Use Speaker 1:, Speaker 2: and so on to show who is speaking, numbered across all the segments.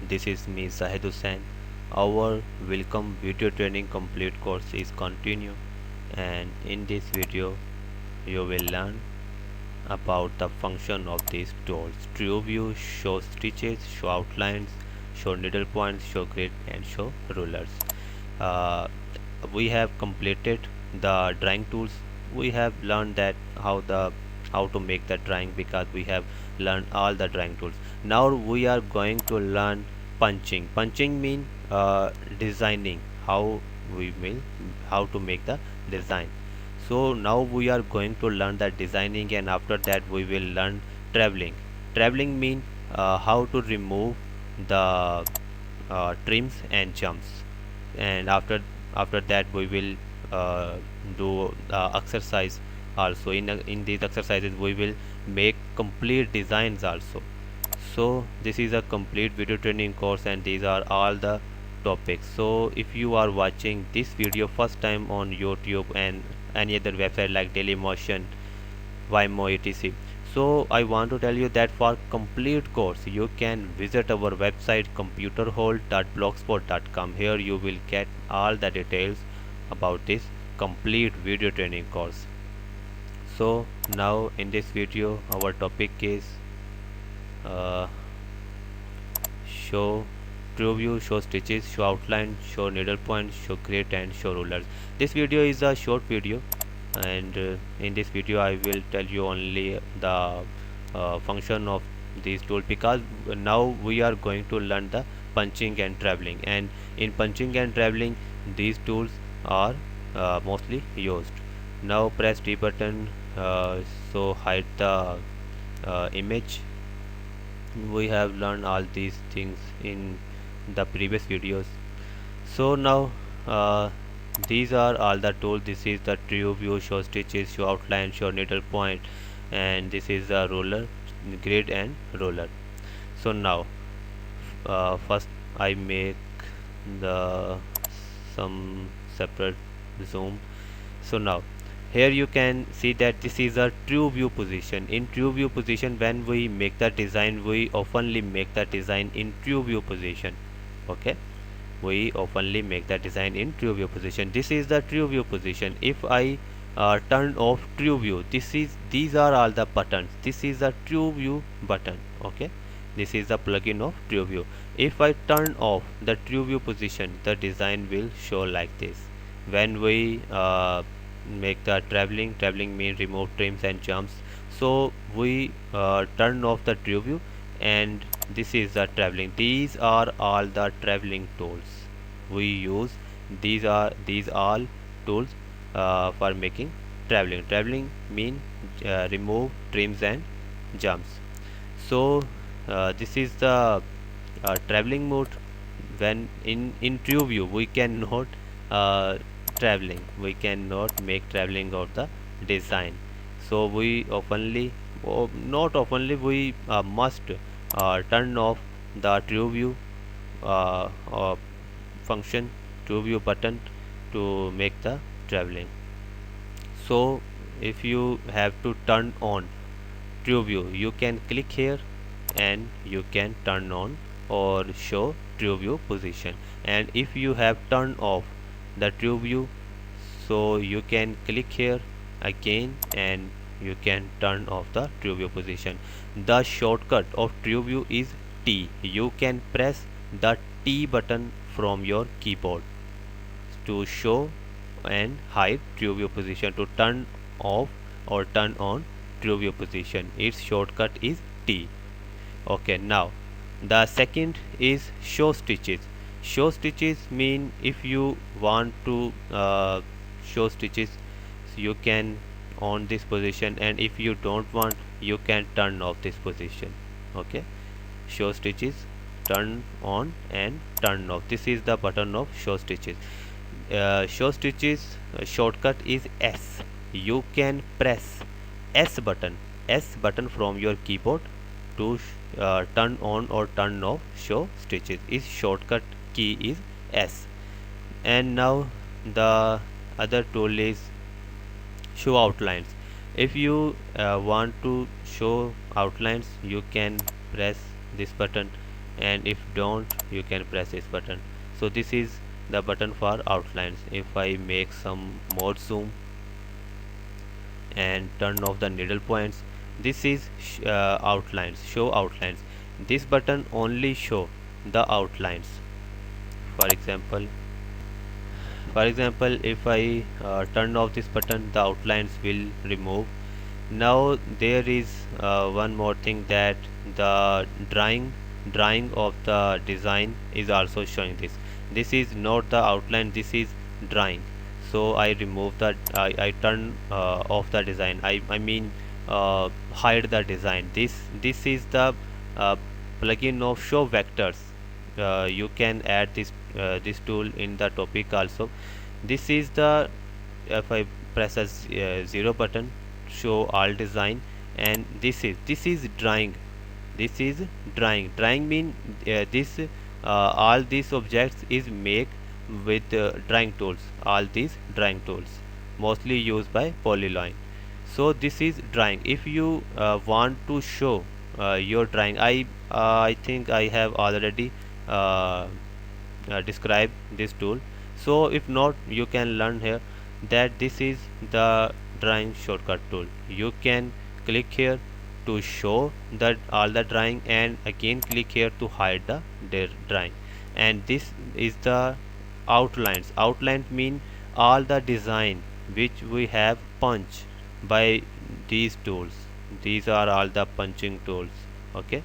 Speaker 1: This is me Zahid Hussain. Our Wilcom Video Training Complete course is continue, and in this video you will learn about the function of these tools. True view, show stitches, show outlines, show needle points, show grid, and show rulers. Uh, we have completed the drawing tools. We have learned that how to make the drawing, because we have learned all the drawing tools. Now we are going to learn punching. Punching means designing, we will how to make the design. So now we are going to learn the designing, and after that we will learn traveling. Traveling means how to remove the trims and jumps, and after that we will do exercise also. In these exercises we will make complete designs also. So this is a complete video training course, and these are all the topics. So if you are watching this video first time on YouTube and any other website like Dailymotion, Vimeo, etc., so I want to tell you that for complete course you can visit our website computerhold.blogspot.com. Here you will get all the details about this complete video training course. So now in this video our topic is show true view, show stitches, show outline, show needle points, show grid, and show rulers. This video is a short video, and in this video I will tell you only the function of these tools, because now we are going to learn the punching and traveling, and in punching and traveling these tools are mostly used. Now press D button, so hide the image. We have learned all these things in the previous videos. So now these are all the tools. This is the true view, show stitches, show outline, show needle point, and this is the ruler, grid, and ruler. So now first I make the some separate zoom. So now here you can see that this is a true view position. In true view position, when we make the design, we oftenly make the design in true view position. Okay, we oftenly make the design in true view position. This is the true view position. If I turn off true view, these are all the buttons. This is the true view button. Okay, this is the plugin of true view. If I turn off the true view position, the design will show like this. When we make the traveling means remove trims and jumps, so we turn off the true view, and this is the traveling. These are all the traveling tools we use. These all tools for making traveling mean remove trims and jumps. So this is the traveling mode. When in true view we cannot traveling, we cannot make traveling of the design. So we oftenly, or not oftenly, we must turn off the true view function, true view button, to make the traveling. So if you have to turn on true view, you can click here and you can turn on or show true view position. And if you have turned off the true view, so you can click here again and you can turn off the true view position. The shortcut of true view is T. You can press the T button from your keyboard to show and hide true view position. To turn off or turn on true view position, its shortcut is T. Okay, now the second is show stitches. Show stitches mean if you want to show stitches, so you can on this position, and if you don't want, you can turn off this position. Okay, show stitches, turn on and turn off. This is the button of show stitches. Show stitches shortcut is S. You can press S button from your keyboard to turn on or turn off show stitches. Its shortcut key is S. And now the other tool is show outlines. If you want to show outlines, you can press this button and if don't, you can press this button. So this is the button for outlines. If I make some more zoom and turn off the needle points, this is outlines, show outlines. This button only show the outlines. For example, if I turn off this button, the outlines will remove. Now there is one more thing, that the drawing of the design is also showing this. This is not the outline, this is drawing. So I remove the I turn off the design. I mean hide the design. This is the plugin of show vectors. You can add this tool in the topic also. This is the, if I press a 0 button, show all design, and this is drawing. This is drawing mean this all these objects is make with drawing tools. All these drawing tools mostly used by polyline. So this is drawing. If you want to show your drawing, I think I have already described this tool. So if not, you can learn here that this is the drawing shortcut tool. You can click here to show that all the drawing, and again click here to hide the drawing. And this is the outlines. Outlines mean all the design which we have punch by these tools. These are all the punching tools. Okay,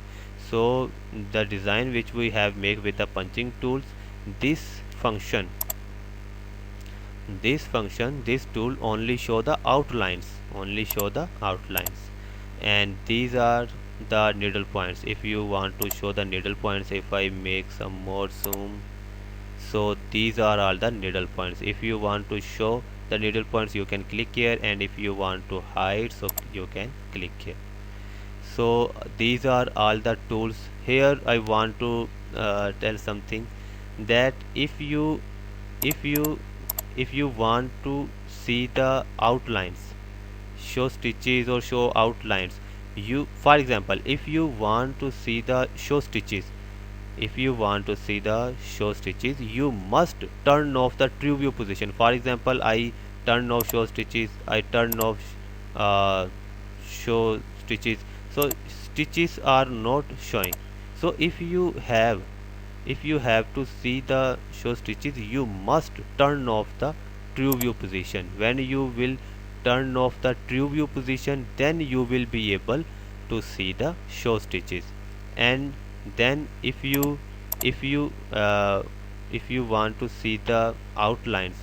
Speaker 1: so the design which we have make with the punching tools, this function, this tool only show the outlines, and these are the needle points. If you want to show the needle points, if I make some more zoom, so these are all the needle points. If you want to show the needle points, you can click here, and if you want to hide, so you can click here. So these are all the tools. Here I want to tell something, that if you want to see the outlines, show stitches or show outlines, you, for example, if you want to see the show stitches, you must turn off the true view position. For example, I turn off show stitches, I turn off show stitches, so stitches are not showing. So if you have to see the show stitches, you must turn off the true view position. When you will turn off the true view position, then you will be able to see the show stitches. And then if you want to see the outlines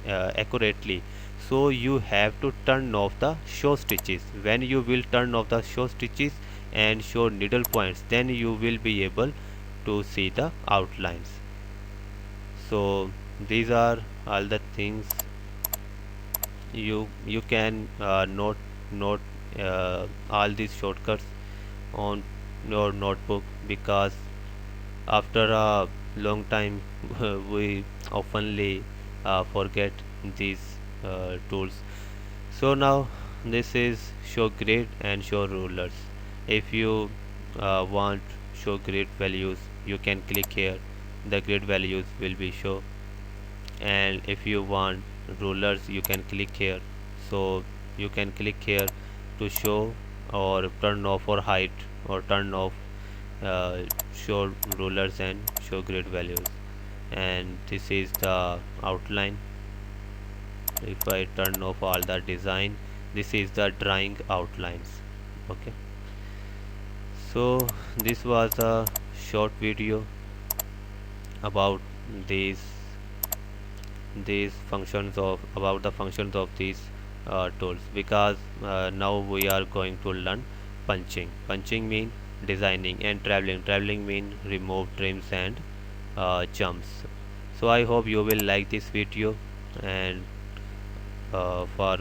Speaker 1: accurately, so you have to turn off the show stitches. When you will turn off the show stitches and show needle points, then you will be able to see the outlines. So these are all the things you can note all these shortcuts on your notebook, because after a long time we oftenly forget these tools. So now this is show grid and show rulers. If you want show grid values, you can click here, the grid values will be show. And if you want rulers, you can click here. So you can click here to show or turn off or hide or turn off show rulers and show grid values. And this is the outline. If I turn off all the design, this is the drawing outlines. Okay, so this was a short video about these functions of about the functions of these tools, because now we are going to learn punching mean designing, and traveling mean remove, trims and jumps. So I hope you will like this video, and for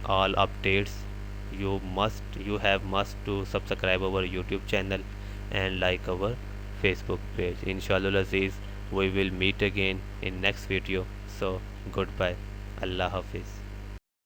Speaker 1: all updates you must to subscribe our YouTube channel and like our Facebook page. Inshallah Aziz, we will meet again in next video. So goodbye, Allah Hafiz.